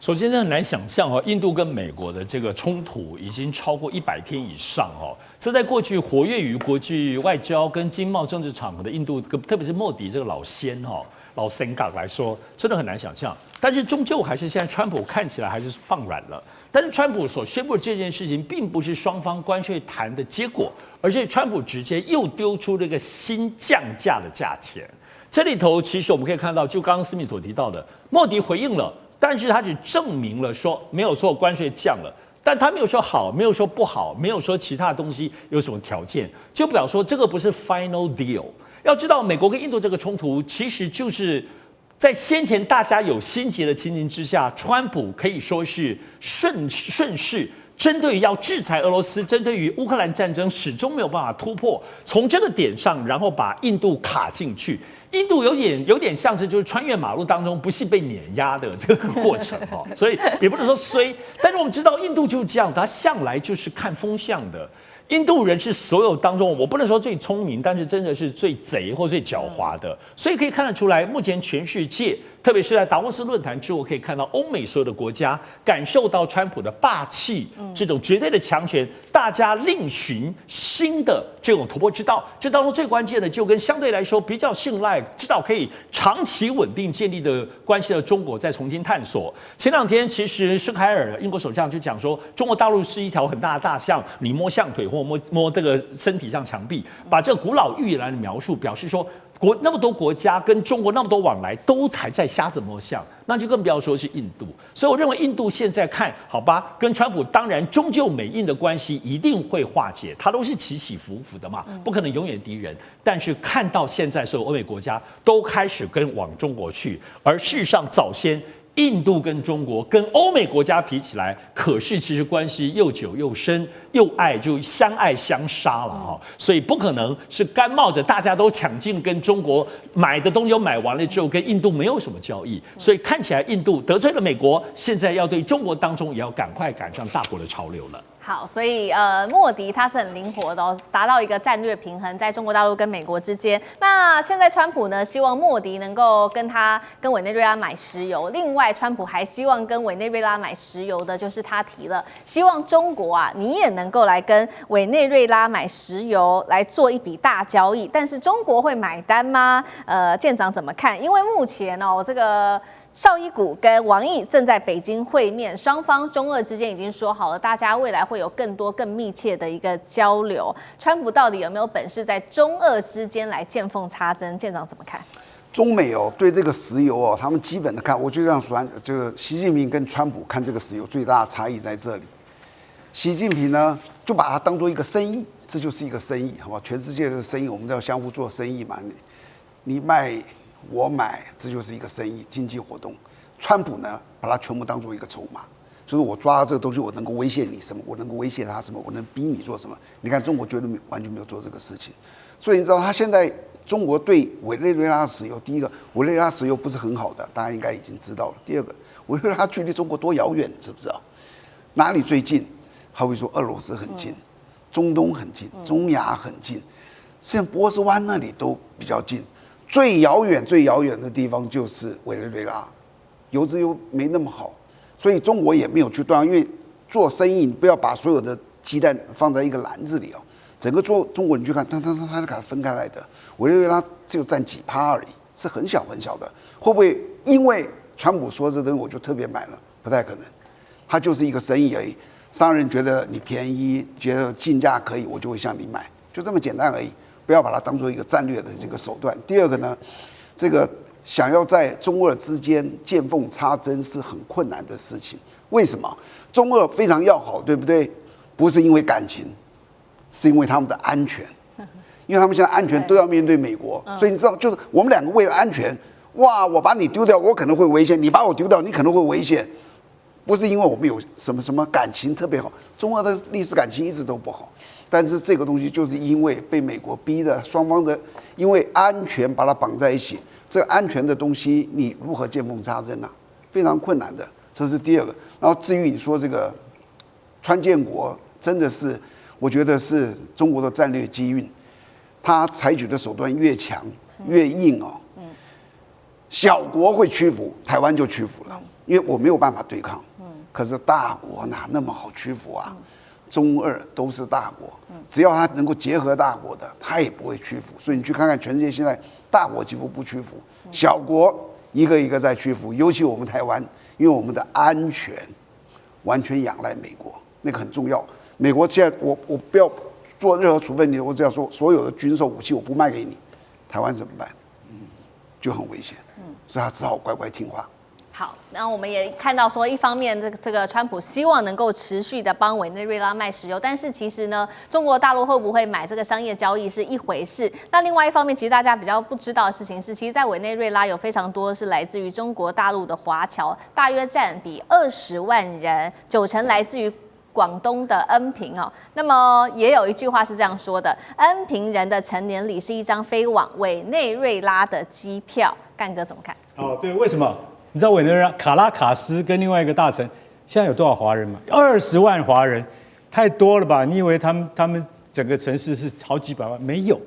首先，这很难想象哦，印度跟美国的这个冲突已经超过100天以上哦。这在过去活跃于国际外交跟经贸政治场合的印度，特别是莫迪这个老仙哦、老神港来说，真的很难想象。但是终究还是现在川普看起来还是放软了。但是川普所宣布的这件事情，并不是双方关税谈的结果，而是川普直接又丢出了一个新降价的价钱。这里头其实我们可以看到，就刚刚思敏所提到的，莫迪回应了。但是他只证明了说没有说关税降了，但他没有说好，没有说不好，没有说其他东西有什么条件，就表示说这个不是 final deal。要知道，美国跟印度这个冲突，其实就是在先前大家有心结的情形之下，川普可以说是顺势。针对于要制裁俄罗斯，针对于乌克兰战争，始终没有办法突破，从这个点上，然后把印度卡进去。印度有点像是就是穿越马路当中不幸被碾压的这个过程哦，所以也不能说衰，但是我们知道印度就是这样，他向来就是看风向的。印度人是所有当中，我不能说最聪明，但是真的是最贼或最狡猾的，所以可以看得出来，目前全世界特别是在达沃斯论坛之后，可以看到欧美所有的国家感受到川普的霸气，这种绝对的强权，大家另寻新的这种突破之道。这当中最关键的，就跟相对来说比较信赖、知道可以长期稳定建立的关系的中国再重新探索。前2天，其实施凯尔英国首相就讲说，中国大陆是一条很大的大象，你摸象腿或摸这个身体上墙壁，把这个古老寓言来的描述，表示说。那么多国家跟中国那么多往来，都还在瞎子摸象，那就更不要说是印度。所以我认为印度现在看好吧，跟川普当然终究美印的关系一定会化解，它都是起起伏伏的嘛，不可能永远敌人。但是看到现在所有欧美国家都开始跟往中国去，而事实上早先。印度跟中国跟欧美国家比起来，可是其实关系又久又深，又爱就相爱相杀了哈，所以不可能是干冒着大家都抢进跟中国买的东西都买完了之后，跟印度没有什么交易，所以看起来印度得罪了美国，现在要对中国当中也要赶快赶上大国的潮流了。好，所以莫迪他是很灵活的哦，达到一个战略平衡，在中国大陆跟美国之间。那现在川普呢，希望莫迪能够跟委内瑞拉买石油。另外，川普还希望跟委内瑞拉买石油的，就是他提了，希望中国啊，你也能够来跟委内瑞拉买石油，来做一笔大交易。但是中国会买单吗？舰长怎么看？因为目前哦，这个。邵伊谷跟王毅正在北京会面，双方中俄之间已经说好了，大家未来会有更多更密切的一个交流。川普到底有没有本事在中俄之间来见缝插针？舰长怎么看？中美哦，对这个石油哦，他们基本的看，我就这样说，这个习近平跟川普看这个石油最大的差异在这里。习近平呢，就把它当做一个生意，这就是一个生意，好吧？全世界的生意，我们都要相互做生意嘛。你卖。我买，这就是一个生意经济活动。川普呢，把它全部当做一个筹码，就是我抓到这个东西，我能够威胁你什么，我能够威胁他什么，我能逼你做什么。你看中国绝对完全没有做这个事情，所以你知道他现在中国对委内瑞拉石油，第一个委内瑞拉石油不是很好的，大家应该已经知道了。第二个，委内瑞拉距离中国多遥远，知不知道？哪里最近？好比说俄罗斯很近，中东很近，中亚很近，像波斯湾那里都比较近。最遥远的地方就是委内瑞拉，油资又没那么好，所以中国也没有去断，因为做生意你不要把所有的鸡蛋放在一个篮子里哦。整个中国你去看，它是给它分开来的，委内瑞拉只有占几%而已，是很小很小的。会不会因为川普说这东西我就特别买了？不太可能，它就是一个生意而已。商人觉得你便宜，觉得进价可以，我就会向你买，就这么简单而已。不要把它当做一个战略的这个手段。第二个呢，这个想要在中俄之间见缝插针是很困难的事情。为什么？中俄非常要好，对不对？不是因为感情，是因为他们的安全。因为他们现在安全都要面对美国，所以你知道，就是我们两个为了安全，哇，我把你丢掉，我可能会危险；你把我丢掉，你可能会危险。不是因为我们有什么感情特别好，中俄的历史感情一直都不好。但是这个东西就是因为被美国逼的，双方的因为安全把它绑在一起，这个安全的东西你如何见缝插针啊？非常困难的，这是第二个。然后至于你说这个川建国，真的是我觉得是中国的战略机运，他采取的手段越强越硬哦。小国会屈服，台湾就屈服了，因为我没有办法对抗。可是大国哪那么好屈服啊？中俄都是大国，只要他能够结合大国的，他也不会屈服。所以你去看看全世界现在，大国几乎不屈服，小国一个一个在屈服。尤其我们台湾，因为我们的安全完全仰赖美国，那个很重要。美国现在我不要做任何处分，我只要说所有的军售武器我不卖给你，台湾怎么办？就很危险。所以他只好乖乖听话。好，那我们也看到说，一方面这个川普希望能够持续的帮委内瑞拉卖石油，但是其实呢，中国大陆会不会买这个商业交易是一回事。那另外一方面，其实大家比较不知道的事情是，其实，在委内瑞拉有非常多是来自于中国大陆的华侨，大约占比20万人，90%来自于广东的恩平哦。那么也有一句话是这样说的：恩平人的成年礼是一张飞往委内瑞拉的机票。干哥怎么看？哦，对，为什么？你知道委内瑞拉卡拉卡斯跟另外一个大城现在有多少华人吗？20万华人，太多了吧？你以为他们整个城市是好几百万？没有，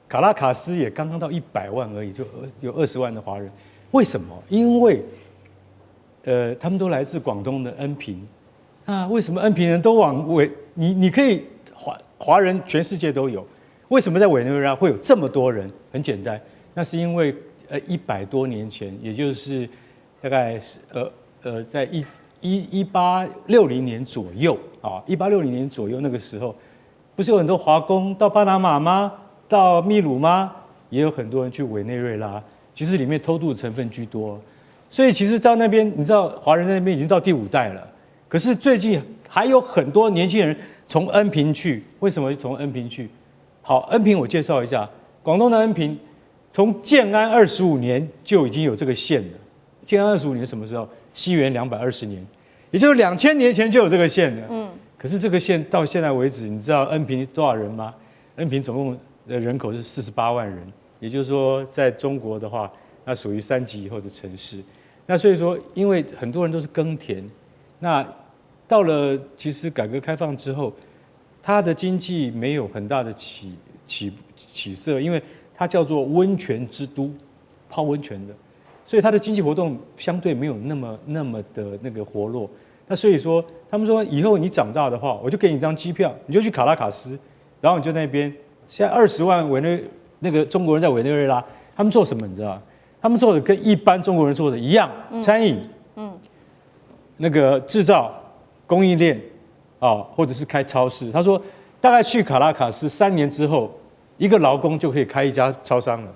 卡拉卡斯也刚刚到100万而已，就有20万的华人。为什么？因为他们都来自广东的恩平，那为什么恩平人都往你可以华人全世界都有，为什么在委内瑞拉会有这么多人？很简单，那是因为100多年前，也就是大概在1860年左右啊，1860年左右那个时候，不是有很多华工到巴拿马吗？到秘鲁吗？也有很多人去委内瑞拉，其实里面偷渡的成分居多。所以其实到那边，你知道华人在那边已经到第5代了，可是最近还有很多年轻人从恩平去，为什么从恩平去？好，恩平我介绍一下，广东的恩平从建安25年就已经有这个县了。建安25年什么时候？西元220年，也就是2000年前就有这个县了。可是这个县到现在为止，你知道恩平多少人吗？恩平总共的人口是48万人，也就是说，在中国的话，那属于3级以后的城市。那所以说，因为很多人都是耕田，那到了其实改革开放之后，它的经济没有很大的起色，因为它叫做温泉之都，泡温泉的，所以它的经济活动相对没有那么的那个活络。那所以说，他们说以后你长大的话，我就给你一张机票，你就去卡拉卡斯，然后你就那边。现在20万那个中国人在委内瑞拉，他们做什么你知道吗？他们做的跟一般中国人做的一样，餐饮，那个制造、供应链，或者是开超市。他说，大概去卡拉卡斯3年之后，一个劳工就可以开一家超商了。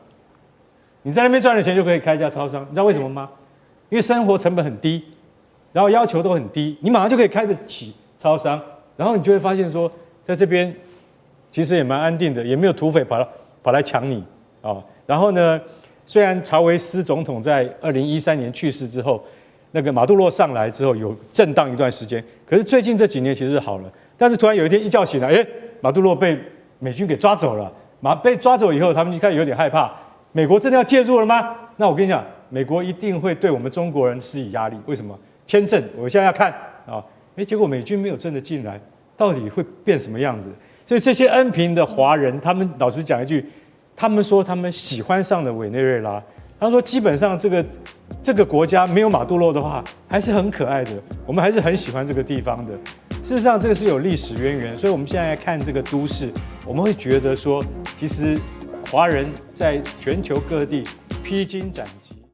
你在那边赚的钱就可以开一家超商，你知道为什么吗？因为生活成本很低，然后要求都很低，你马上就可以开得起超商，然后你就会发现说，在这边其实也蛮安定的，也没有土匪跑来抢你然后呢，虽然查韦斯总统在2013年去世之后，那个马杜罗上来之后有震荡一段时间，可是最近这几年其实好了。但是突然有一天一觉醒来，马杜罗被美军给抓走了。被抓走以后，他们就开始有点害怕，美国真的要介入了吗？那我跟你讲，美国一定会对我们中国人施以压力。为什么？签证，我现在要看结果美军没有真的进来，到底会变什么样子？所以这些恩平的华人，他们老实讲一句，他们说他们喜欢上了委内瑞拉。他说基本上这个国家没有马杜罗的话，还是很可爱的，我们还是很喜欢这个地方的。事实上，这个是有历史渊源，所以我们现在来看这个都市，我们会觉得说，其实华人在全球各地披荆斩棘。